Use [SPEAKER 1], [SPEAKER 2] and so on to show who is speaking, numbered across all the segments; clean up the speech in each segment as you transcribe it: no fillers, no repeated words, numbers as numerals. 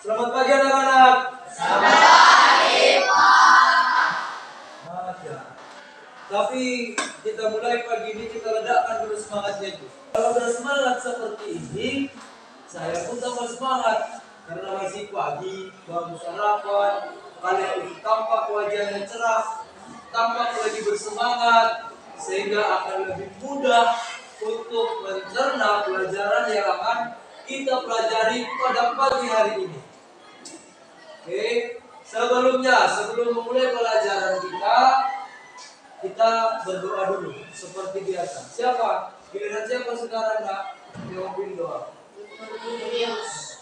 [SPEAKER 1] Selamat pagi anak-anak.
[SPEAKER 2] Selamat pagi, Pak.
[SPEAKER 1] Ya. Tapi kita mulai pagi ini kita ledakkan dulu semangatnya itu. Kalau udah semangat seperti ini, saya pun tambah semangat karena masih pagi, baru sarapan, kalian itu tampak wajahnya cerah, tampak lagi bersemangat, sehingga akan lebih mudah untuk mencerna pelajaran yang akan kita pelajari pada pagi hari ini. Oke, sebelum memulai pelajaran kita berdoa dulu seperti biasa. Siapa? Giliran siapa sekarang nak? Jawabin doa.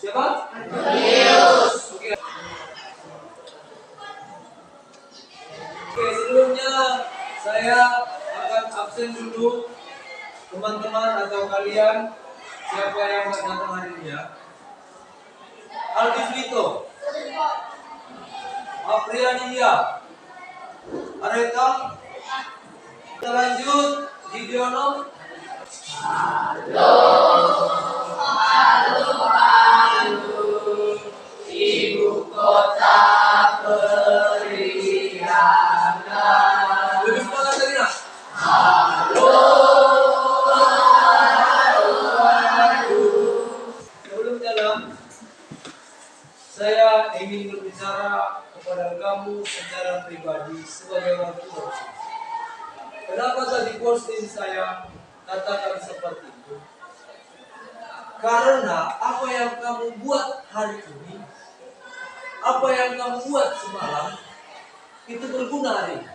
[SPEAKER 1] Siapa? Oke. Oke, sebelumnya saya akan absen dulu teman-teman atau kalian siapa yang datang hari ini ya. Aldi Vito, Apriania, Areta. Kita lanjut, Gidiono.
[SPEAKER 2] Halo, ibu kota periana.
[SPEAKER 1] Lebih semangat lagi nak? Sebelum jalan, saya ingin berbicara kepada kamu secara pribadi sebagai orang tua. Kenapa tadi posting saya katakan seperti itu? Karena apa yang kamu buat hari ini, apa yang kamu buat semalam, itu berguna hari ini.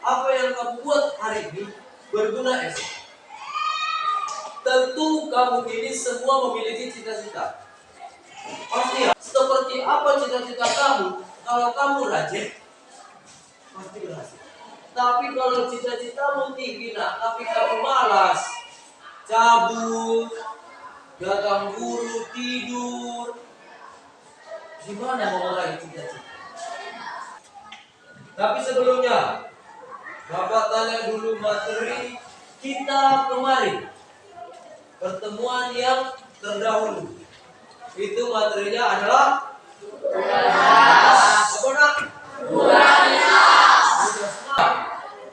[SPEAKER 1] Apa yang kamu buat hari ini, berguna esok. Tentu kamu ini semua memiliki cita-cita. Pasti ya, seperti apa cita-cita kamu, kalau kamu rajin, pasti berhasil. Tapi kalau cita-citamu tinggi nak, tapi kamu malas, cabut, datang guru, tidur, gimana mau meraih cita-cita? Tapi sebelumnya, Bapak tanya dulu materi kita kemarin, pertemuan yang terdahulu. Itu materinya adalah apa nak?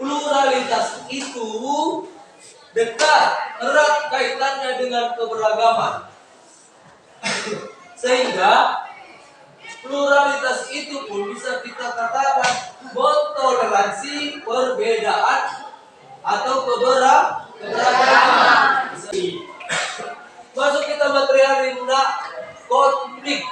[SPEAKER 1] Pluralitas itu dekat erat kaitannya dengan keberagaman. Sehingga pluralitas itu pun bisa kita katakan mentoleransi perbedaan atau keberagaman. Masuk kita materi hari ini, konflik.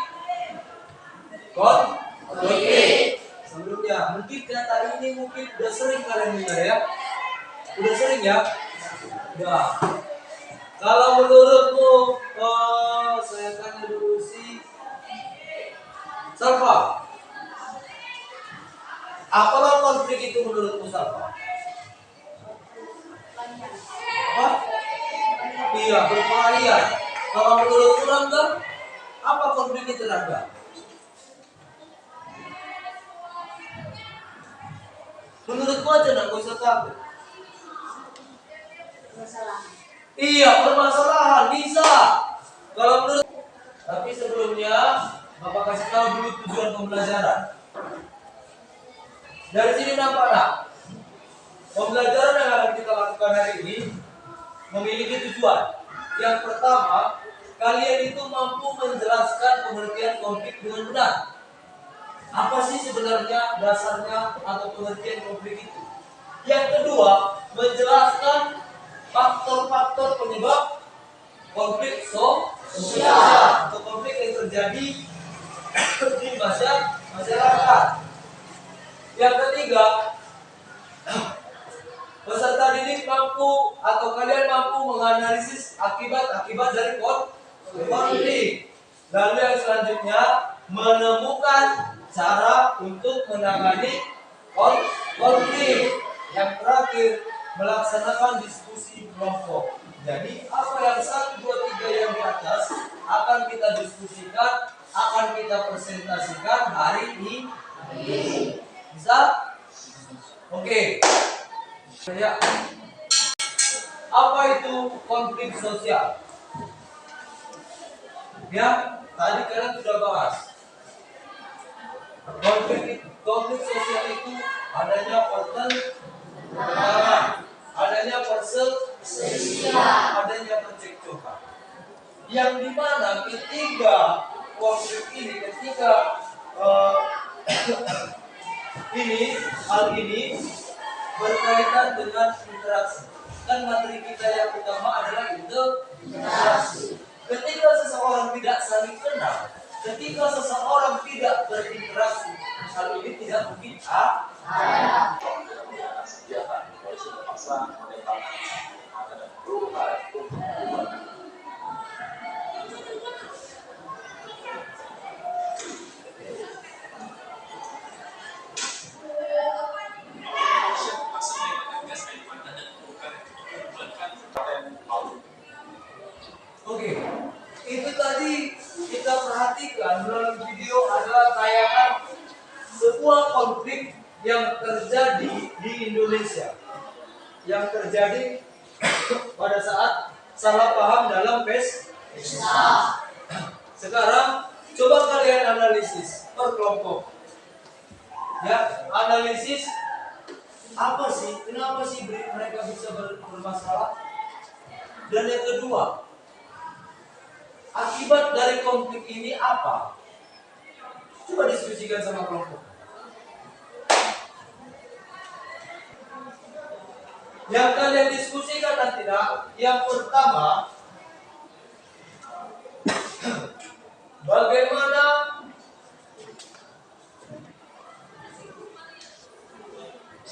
[SPEAKER 1] Sebelumnya, mungkin kata ini udah sering kalian dengar ya. Udah sering ya? Udah. Kalau menurutmu, saya tanya dulu si Salva. Apalah konflik itu menurutmu Salva? Apa? Iya, berbahaya. Kalau menurut Rangga, apa konflik itu Rangga? Menurutku aja nak usah takut. Iya, permasalahan bisa. Kalau menurut, tapi sebelumnya Bapak kasih tahu dulu tujuan pembelajaran. Dari sini nampak nak, pembelajaran yang akan kita lakukan hari ini memiliki tujuan. Yang pertama, kalian itu mampu menjelaskan pengertian konflik dengan benar. Apa sih sebenarnya dasarnya atau pengertian konflik itu? Yang kedua, menjelaskan faktor-faktor penyebab konflik sosial atau konflik yang terjadi di masyarakat. Yang ketiga, peserta didik mampu atau kalian mampu menganalisis akibat-akibat dari konflik. Lalu yang selanjutnya, menemukan cara untuk menangani konflik. Yang terakhir, melaksanakan diskusi kelompok. Jadi apa yang 1, 2, 3 yang di atas akan kita diskusikan, akan kita presentasikan hari ini. Bisa? Oke. Ya. Apa itu konflik sosial? Ya, tadi kalian sudah bahas. Konflik sosial itu adanya pertentangan, adanya perselisihan, adanya percekcokan. Yang dimana ketiga konflik ini, ketika hal ini berkaitan dengan interaksi. Kan materi kita yang utama adalah interaksi. Ketika seseorang tidak saling kenal, ketika seseorang tidak berinteraksi, hal ini tidak mungkin ada. Oke, itu tadi kita perhatikan melalui video adalah tayangan sebuah konflik yang terjadi di Indonesia, yang terjadi pada saat salah paham dalam pesta. Sekarang coba kalian analisis per kelompok. Ya, analisis apa sih? Kenapa sih mereka bisa bermasalah? Dan yang kedua, akibat dari konflik ini apa? Coba diskusikan sama kelompok. Yang kalian diskusikan dan tidak, yang pertama, bagaimana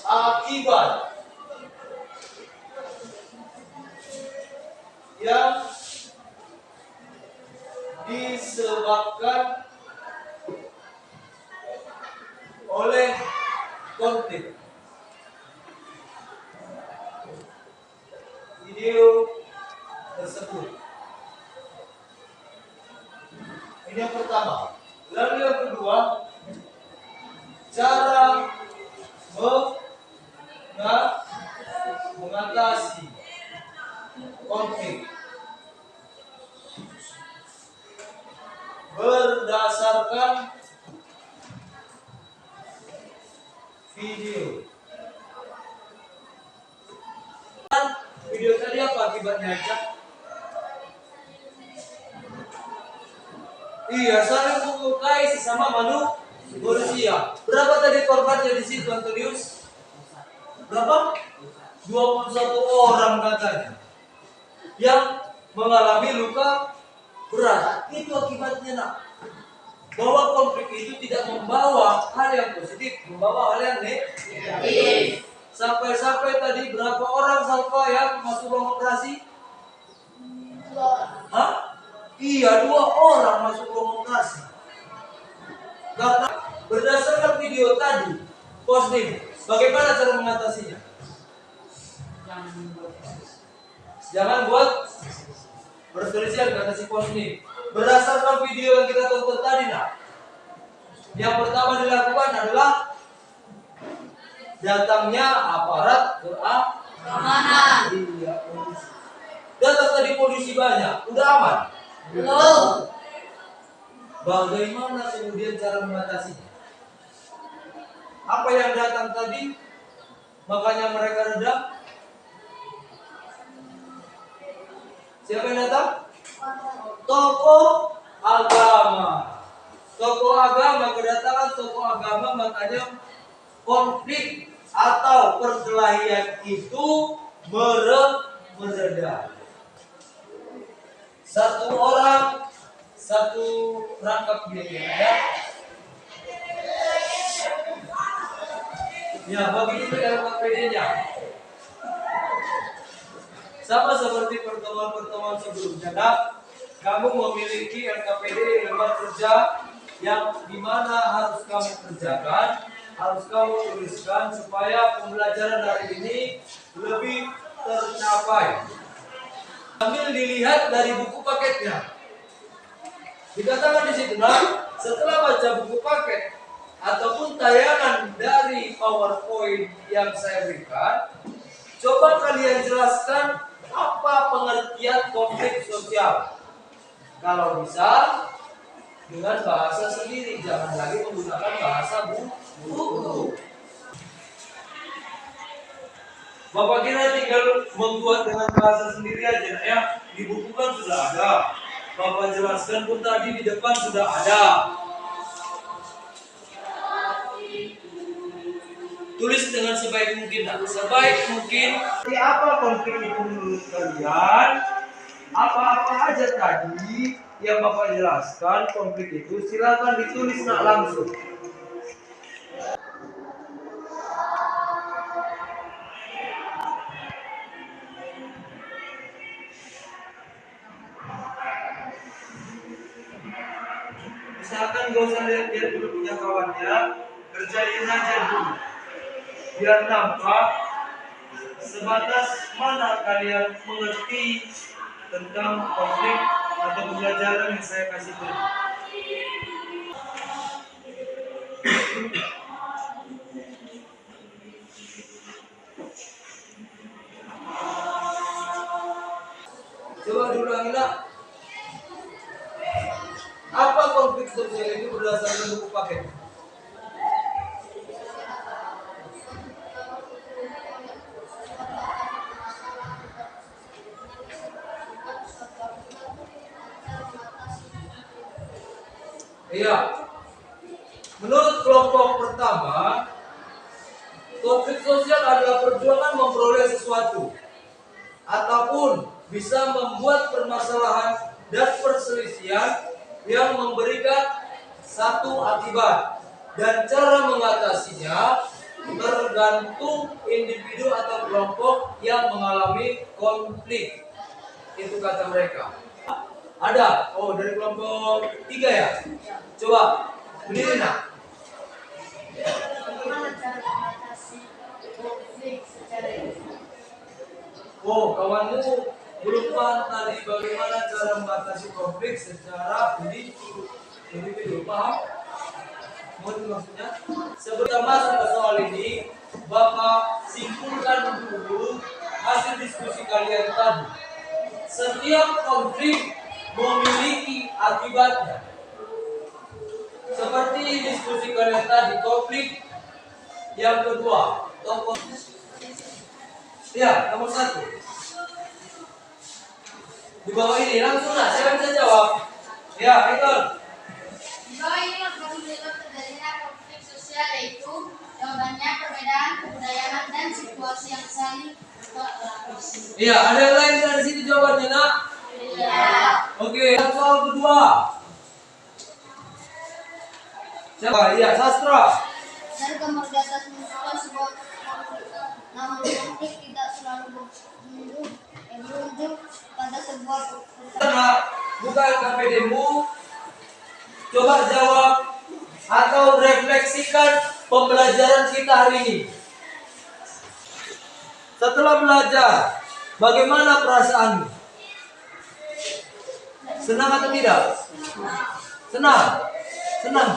[SPEAKER 1] akibat yang disebabkan oleh konflik. Video tersebut. Ini yang pertama. Lalu yang kedua, cara mengatasi konflik berdasarkan video. Video tadi apa akibatnya, Aca? Iya, saling melukai sesama manusia. Berapa tadi korbannya di situ, Antonius? Berapa? 21 orang katanya yang mengalami luka berat. Itu akibatnya, nak. Bahwa konflik itu tidak membawa hal yang positif, membawa hal yang negatif. Sampai-sampai tadi berapa orang Salva yang masuk ruang operasi? Hah? Iya, 2 orang masuk ruang operasi. Karena berdasarkan video tadi, posting, bagaimana cara mengatasinya? Jangan buat berselisihan, kata si posting. Berdasarkan video yang kita tonton tadi, nah, yang pertama dilakukan adalah datangnya aparat keamanan. Iya, polisi. Datang tadi polisi banyak, udah aman? Belum. Bagaimana kemudian cara mengatasinya? Apa yang datang tadi, makanya mereka redam? Siapa yang datang? Tokoh agama. Tokoh agama, kedatangan tokoh agama, makanya konflik atau perkelahian itu mereda. Satu orang, satu rangkap biaya, ya. Ya, begitu LKPD-nya. Sama seperti pertemuan-pertemuan sebelumnya, nah, kamu memiliki LKPD, lembar kerja yang dimana harus kamu kerjakan, harus kamu tuliskan supaya pembelajaran hari ini lebih tercapai. Sambil dilihat dari buku paketnya. Dikatakan di situ, nah, setelah baca buku paket ataupun tayangan dari PowerPoint yang saya berikan, coba kalian jelaskan apa pengertian konflik sosial. Kalau bisa, dengan bahasa sendiri, jangan lagi menggunakan bahasa buku. Bapak kira tinggal membuat dengan bahasa sendiri aja, ya di buku kan sudah ada. Bapak jelaskan pun tadi di depan sudah ada. Tulis dengan sebaik mungkin, nak. Sebaik mungkin. Seperti apa konflik itu menurut kalian? Apa-apa aja tadi yang Bapak jelaskan konflik itu, silakan ditulis nak langsung. Misalkan gak usah lihat-lihat dulu punya kawannya, kerjain aja dulu. Biar nampak sebatas mana kalian mengerti tentang konflik atau pembelajaran yang saya kasih tadi. Coba diulangi nak. Apa konflik sosial itu berdasarkan buku paket? Iya. Menurut kelompok pertama, konflik sosial adalah perjuangan memperoleh sesuatu ataupun bisa membuat permasalahan dan perselisihan yang memberikan satu akibat, dan cara mengatasinya tergantung individu atau kelompok yang mengalami konflik. Itu kata mereka. Ada, dari kelompok 3 ya. Coba berdiri nak.
[SPEAKER 3] Bagaimana cara mengatasi konflik secara individu?
[SPEAKER 1] Kawanmu belum paham tadi bagaimana cara mengatasi konflik secara individu. Paham? Mohon maksudnya. Sebelum masuk ke soal ini, Bapak simpulkan dulu hasil diskusi kalian tadi. Setiap konflik memiliki akibatnya. Seperti diskusi kalian tadi, konflik yang kedua, ya, nomor 1. Di bawah ini langsung lah, siapa bisa jawab? Ya, Michael.
[SPEAKER 3] Di bawah ini penyebab terjadinya konflik sosial yaitu jawabannya perbedaan kebudayaan dan situasi yang saling berlapis.
[SPEAKER 1] Iya, ada yang lain dari sini jawabannya nak?
[SPEAKER 3] Iya.
[SPEAKER 1] Oke, soal kedua. Siapa? Iya, Sastra.
[SPEAKER 3] Dari gambar di atas menunjukkan sebuah konflik. Namun konflik tidak selalu berujung pada sebuah
[SPEAKER 1] Nah, buka KPD-mu. Coba jawab atau refleksikan pembelajaran kita hari ini. Setelah belajar, bagaimana perasaanmu? Senang atau tidak? Senang. Senang.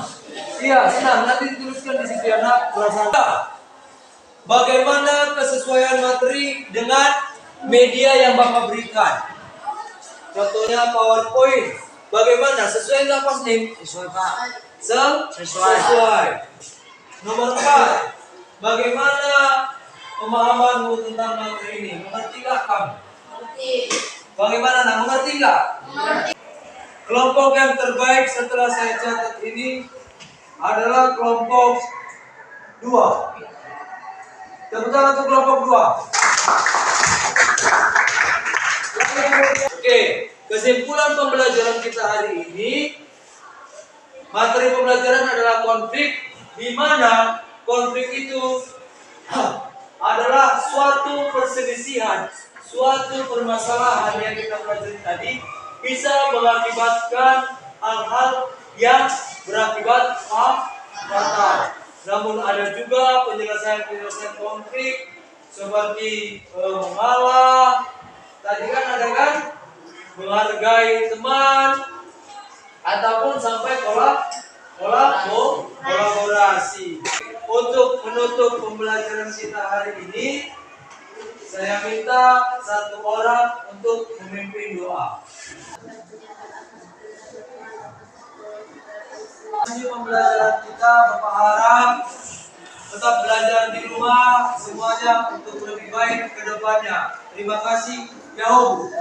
[SPEAKER 1] Iya, senang. Nanti dituliskan di situ ya nak perasaan. Bagaimana kesesuaian materi dengan media yang Bapak berikan? Contohnya PowerPoint. Bagaimana? Sesuai nggak Pak Nim?
[SPEAKER 2] Sesuai Pak.
[SPEAKER 1] Sesuai. Nomor 4. Bagaimana pemahamanmu tentang materi ini? Mengerti nggak kamu?
[SPEAKER 3] Mengerti.
[SPEAKER 1] Bagaimana nak? Mengerti nggak?
[SPEAKER 3] Mengerti.
[SPEAKER 1] Kelompok yang terbaik setelah saya catat ini adalah kelompok 2. Tepuk tangan untuk kelompok 2. Oke, kesimpulan pembelajaran kita hari ini, materi pembelajaran adalah konflik, di mana konflik itu adalah suatu perselisihan, suatu permasalahan yang kita pelajari tadi bisa mengakibatkan hal-hal yang berakibat fatal. Namun ada juga penyelesaian konflik seperti mengalah. Tadi kan ada kan menghargai teman ataupun sampai kolaborasi. Untuk menutup pembelajaran kita hari ini, saya minta satu orang untuk memimpin doa. Ini pembelajaran kita, Bapak harap tetap belajar di rumah semuanya untuk lebih baik ke depannya. Terima kasih. Yahoo.